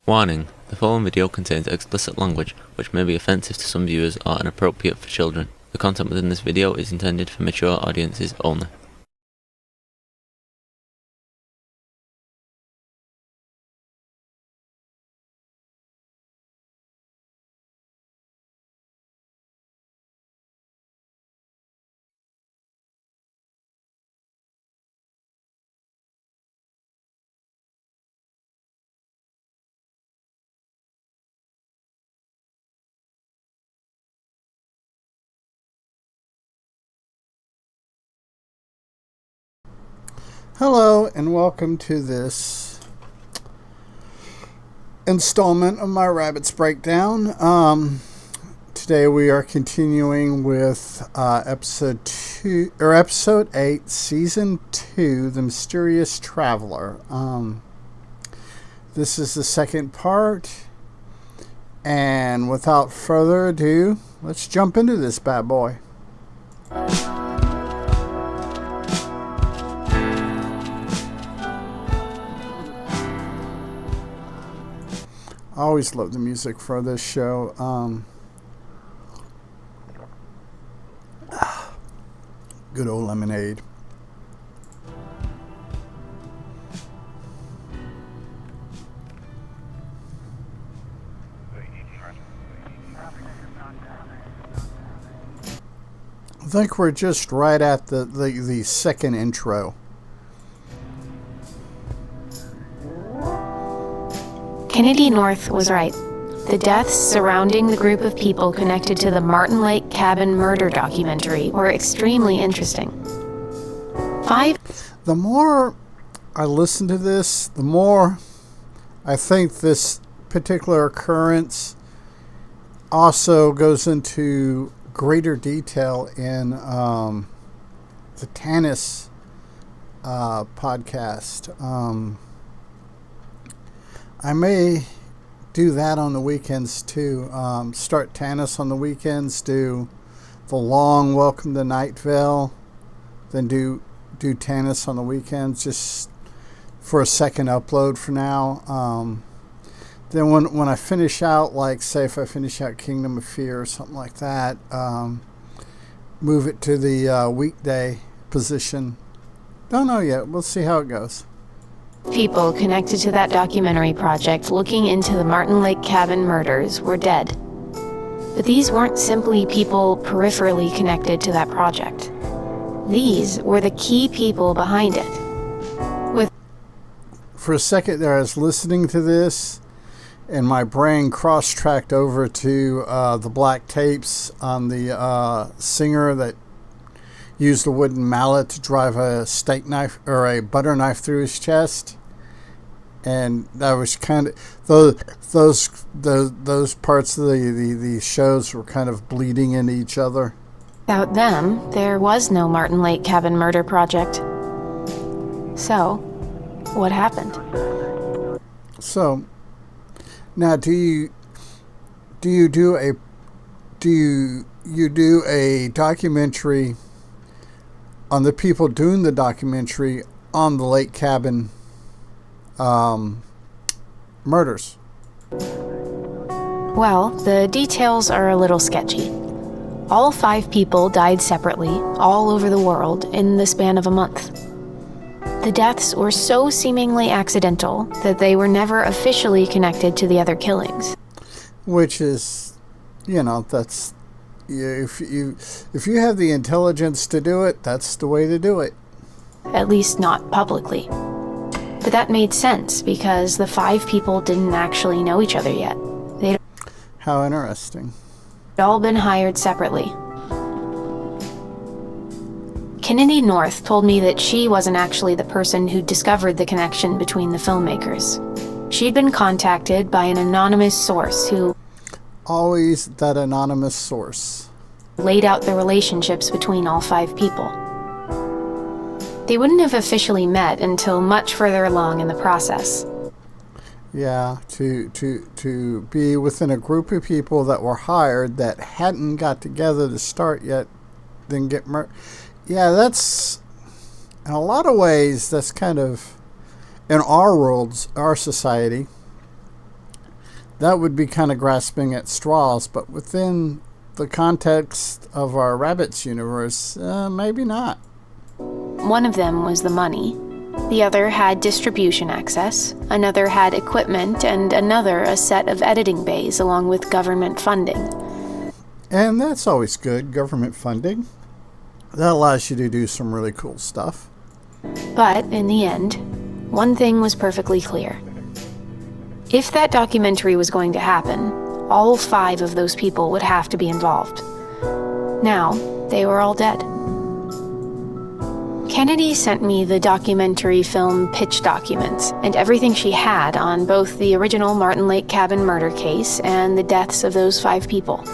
Warning: the following video contains explicit language which may be offensive to some viewers or inappropriate for children. The content within this video is intended for mature audiences only. Hello and welcome to this installment of my Rabbits Breakdown. Today we are continuing with episode 8, season 2, The Mysterious Traveler. This is the second part, and without further ado, let's jump into this bad boy. I always love the music for this show. Good old lemonade. I think we're just right at the second intro. Kennedy North was right. The deaths surrounding the group of people connected to the Martin Lake Cabin murder documentary were extremely interesting. The more I listen to this, the more I think this particular occurrence also goes into greater detail in the Tanis podcast. I may do that on the weekends too. Start Tanis on the weekends, do the long Welcome to Night Vale, then do Tanis on the weekends just for a second upload for now. Then when I finish out, like say if I finish out Kingdom of Fear or something like that, move it to the weekday position. Don't know yet. We'll see how it goes. People connected to that documentary project looking into the Martin Lake Cabin murders were dead. But these weren't simply people peripherally connected to that project. These were the key people behind it. For a second there, I was listening to this, and my brain cross-tracked over to the black tapes on the singer that used a wooden mallet to drive a steak knife or a butter knife through his chest, and that was kind of those parts of the shows were kind of bleeding into each other. Without them, there was no Martin Lake Cabin murder project. So, what happened? So, now do you do a documentary on the people doing the documentary on the Lake Cabin murders? Well, the details are a little sketchy. All 5 people died separately, all over the world, in the span of a month. The deaths were so seemingly accidental that they were never officially connected to the other killings. Which is, that's... If you have the intelligence to do it, that's the way to do it. At least not publicly. But that made sense because the 5 people didn't actually know each other yet. They'd How interesting. all been hired separately. Kennedy North told me that she wasn't actually the person who discovered the connection between the filmmakers. She'd been contacted by an anonymous source who Always that anonymous source laid out the relationships between all 5 people. They wouldn't have officially met until much further along in the process. Yeah, to be within a group of people that were hired that hadn't got together to start yet, then get murdered. Yeah, that's, in a lot of ways, that's kind of, in our worlds, our society, that would be kind of grasping at straws, but within the context of our rabbits universe, maybe not. One of them was the money. The other had distribution access, another had equipment, and another a set of editing bays along with government funding. And that's always good, government funding. That allows you to do some really cool stuff. But in the end, one thing was perfectly clear. If that documentary was going to happen, all 5 of those people would have to be involved. Now, they were all dead. Kennedy sent me the documentary film pitch documents and everything she had on both the original Martin Lake Cabin murder case and the deaths of those 5 people.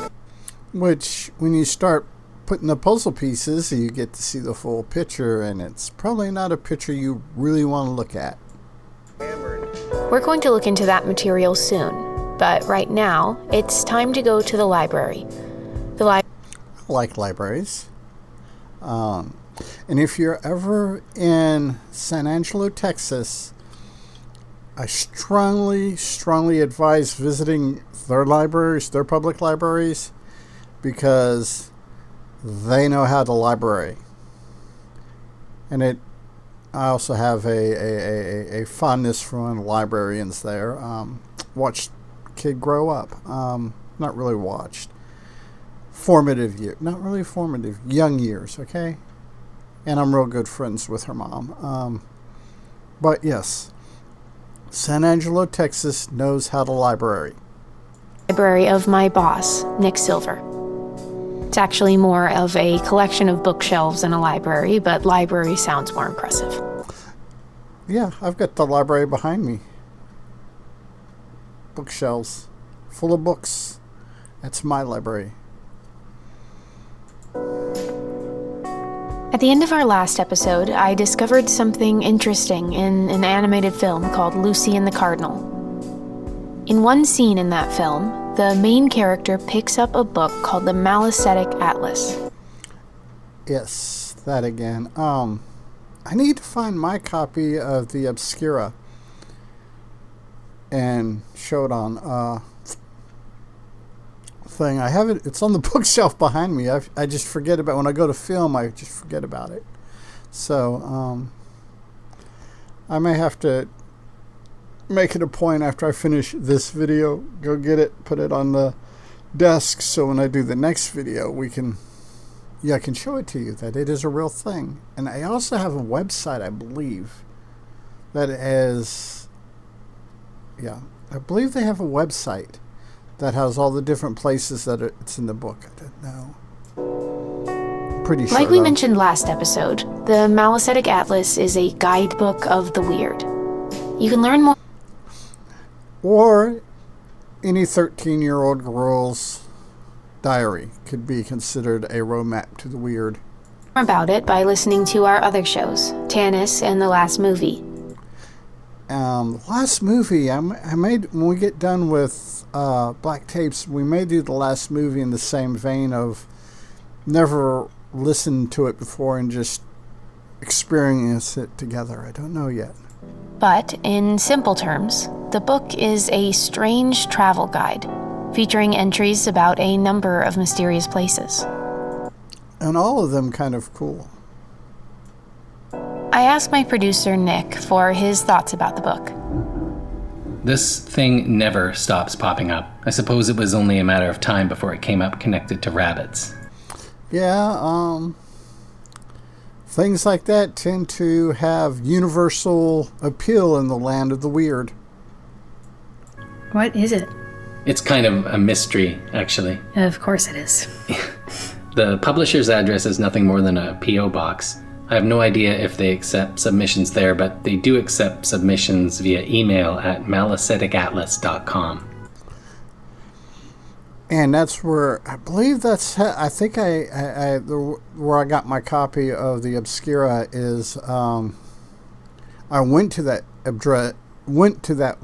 Which, when you start putting the puzzle pieces, you get to see the full picture, and it's probably not a picture you really want to look at. We're going to look into that material soon, but right now, it's time to go to the library. I like libraries. And if you're ever in San Angelo, Texas, I strongly advise visiting their libraries, their public libraries, because they know how to library. And I also have a fondness for one of the librarians there. Watched kid grow up. Not really watched. Formative years. Not really formative. Young years, okay? And I'm real good friends with her mom. But yes, San Angelo, Texas knows how to library. Library of my boss, Nick Silver. It's actually more of a collection of bookshelves than a library, but library sounds more impressive. Yeah, I've got the library behind me. Bookshelves full of books. That's my library. At the end of our last episode, I discovered something interesting in an animated film called Lucy and the Cardinal. In one scene in that film, the main character picks up a book called the Malicetic Atlas. Yes, that again. I need to find my copy of the Obscura and show it on thing. I have it. It's on the bookshelf behind me. I just forget about when I go to film. I just forget about it. So I may have to make it a point after I finish this video, go get it, put it on the desk, so when I do the next video, I can show it to you that it is a real thing. And I also have a website, I believe, that is, I believe they have a website that has all the different places that it's in the book. I don't know. Pretty sure. Like we mentioned last episode, the Malicetic Atlas is a guidebook of the weird. You can learn more. Or any 13-year-old girl's diary could be considered a roadmap to the weird. About it by listening to our other shows, Tanis and The Last Movie. The last movie, I made, when we get done with Black Tapes, we may do The Last Movie in the same vein of never listened to it before and just experience it together. I don't know yet. But, in simple terms, the book is a strange travel guide, featuring entries about a number of mysterious places. And all of them kind of cool. I asked my producer, Nick, for his thoughts about the book. This thing never stops popping up. I suppose it was only a matter of time before it came up connected to rabbits. Yeah, things like that tend to have universal appeal in the land of the weird. What is it? It's kind of a mystery, actually. Of course it is. The publisher's address is nothing more than a P.O. box. I have no idea if they accept submissions there, but they do accept submissions via email at maliceticatlas.com. And that's where, I believe that's, I think where I got my copy of the Obscura is, I went to that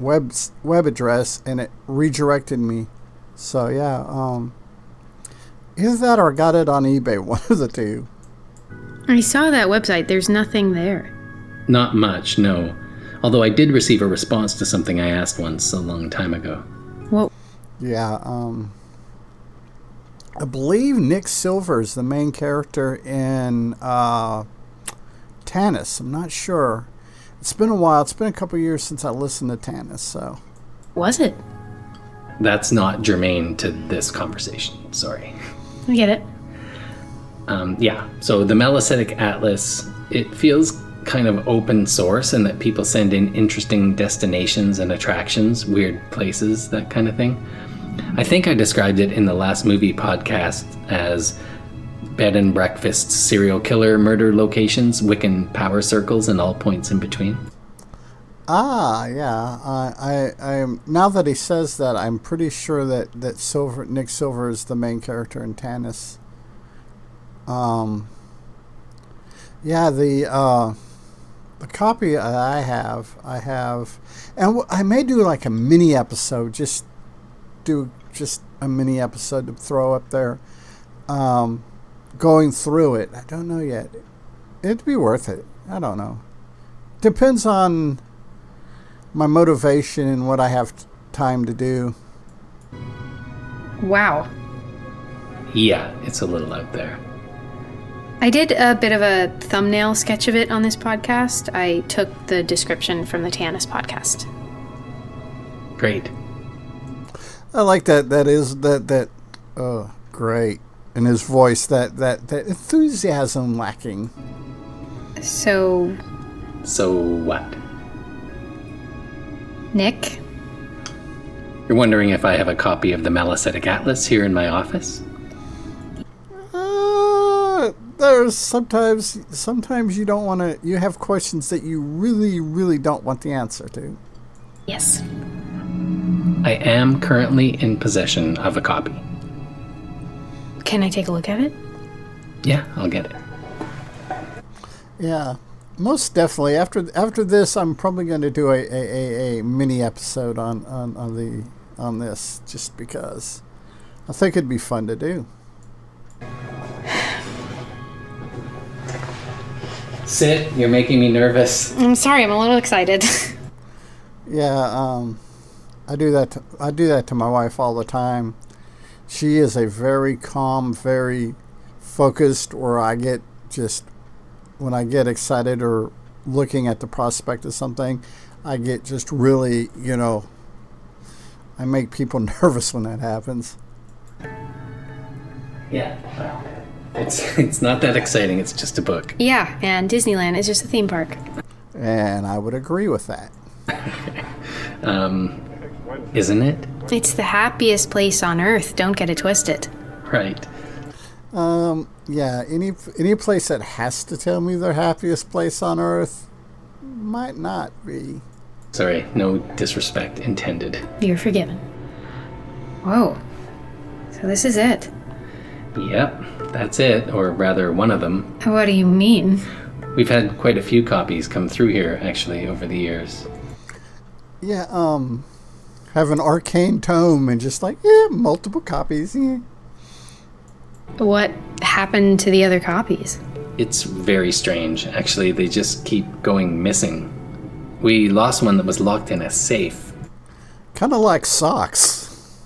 web address and it redirected me. So yeah, either that or I got it on eBay, one of the two. I saw that website. There's nothing there. Not much, no. Although I did receive a response to something I asked once a long time ago. Well, Yeah, I believe Nick Silver is the main character in Tanis. I'm not sure. It's been a while. It's been a couple years since I listened to Tanis, so. was it? That's not germane to this conversation. Sorry. I get it. Yeah, so the Malicetic Atlas, it feels kind of open source in that people send in interesting destinations and attractions, weird places, that kind of thing. I think I described it in the last movie podcast as bed and breakfast, serial killer murder locations, Wiccan power circles, and all points in between. Yeah. I now that he says that, I'm pretty sure that Nick Silver is the main character in Tanis. Yeah, the copy I have, and I may do like a mini episode, just a mini episode to throw up there, going through it. I don't know yet. It'd be worth it. I don't know. Depends on my motivation and what I have time to do. Wow. Yeah, it's a little out there. I did a bit of a thumbnail sketch of it on this podcast. I took the description from the Tanis podcast. Great. I like that. Oh, great! In his voice, that enthusiasm lacking. So, what? Nick? You're wondering if I have a copy of the Malicetic Atlas here in my office? There's sometimes you don't want to. You have questions that you really, really don't want the answer to. Yes. I am currently in possession of a copy. Can I take a look at it? Yeah, I'll get it. Yeah, most definitely. After this, I'm probably going to do a mini episode on this, just because I think it'd be fun to do. Sit, you're making me nervous. I'm sorry, I'm a little excited. Yeah, I do that to my wife all the time. She is a very calm, very focused, or when I get excited or looking at the prospect of something, I get just really, I make people nervous when that happens. Yeah, well, it's not that exciting, it's just a book. Yeah, and Disneyland is just a theme park. And I would agree with that. Isn't it? It's the happiest place on earth, don't get it twisted. Right. Yeah, any place that has to tell me their happiest place on earth might not be. Sorry, no disrespect intended. You're forgiven. Whoa. So this is it. Yep, that's it, or rather one of them. What do you mean? We've had quite a few copies come through here, actually, over the years. Yeah, have an arcane tome and just multiple copies. Yeah. What happened to the other copies? It's very strange. Actually, they just keep going missing. We lost one that was locked in a safe. Kind of like socks.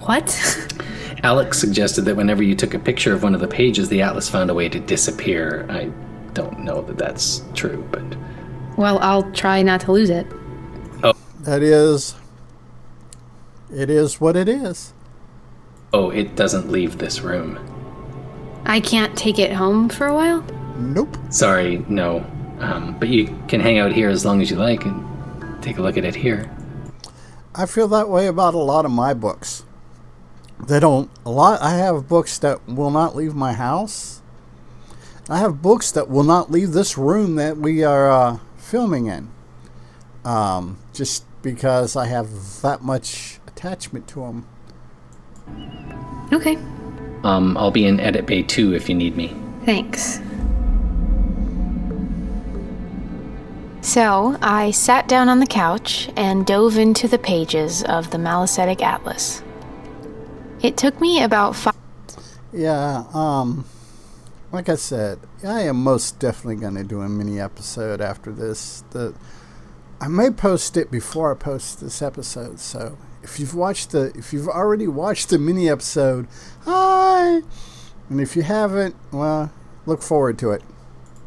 What? Alex suggested that whenever you took a picture of one of the pages, the atlas found a way to disappear. I don't know that that's true, but... Well, I'll try not to lose it. Oh. It is what it is. Oh, it doesn't leave this room. I can't take it home for a while? Nope. Sorry, no. But you can hang out here as long as you like and take a look at it here. I feel that way about a lot of my books. I have books that will not leave my house. I have books that will not leave this room that we are filming in. Just because I have that much attachment to them. Okay. I'll be in Edit Bay 2 if you need me. Thanks. So, I sat down on the couch and dove into the pages of the Malicetic Atlas. It took me about 5... Yeah, like I said, I am most definitely going to do a mini episode after this. I may post it before I post this episode. So if you've already watched the mini episode, hi. And if you haven't, well, look forward to it.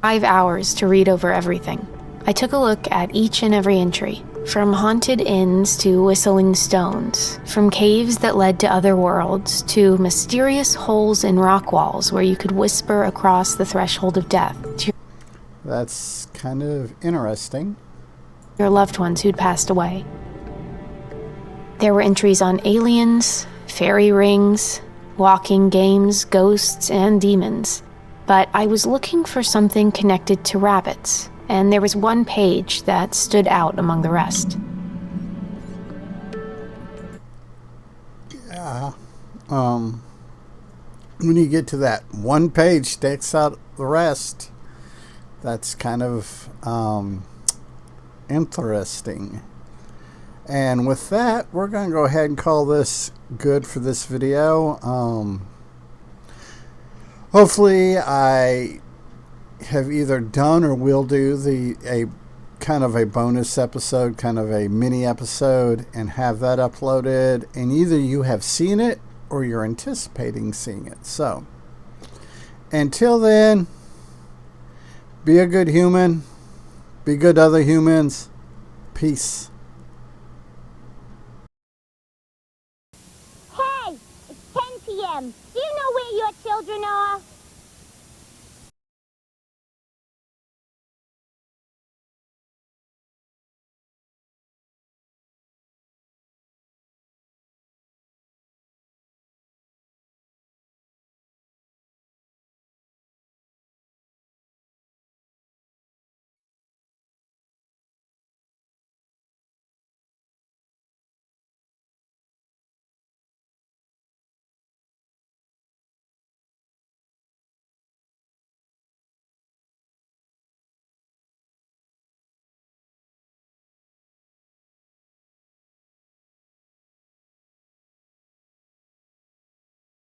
5 hours to read over everything. I took a look at each and every entry, from haunted inns to whistling stones, from caves that led to other worlds to mysterious holes in rock walls where you could whisper across the threshold of death to That's kind of interesting. your loved ones who'd passed away. There were entries on aliens, fairy rings, walking games, ghosts, and demons. But I was looking for something connected to rabbits, and there was one page that stood out among the rest. Yeah. When you get to that one page sticks out the rest, that's kind of interesting. And with that, we're going to go ahead and call this good for this video. Hopefully I have either done or will do a kind of a bonus episode, kind of a mini episode, and have that uploaded. And either you have seen it or you're anticipating seeing it. So until then, be a good human. Be good to other humans. Peace. Hey, it's 10 p.m. Do you know where your children are?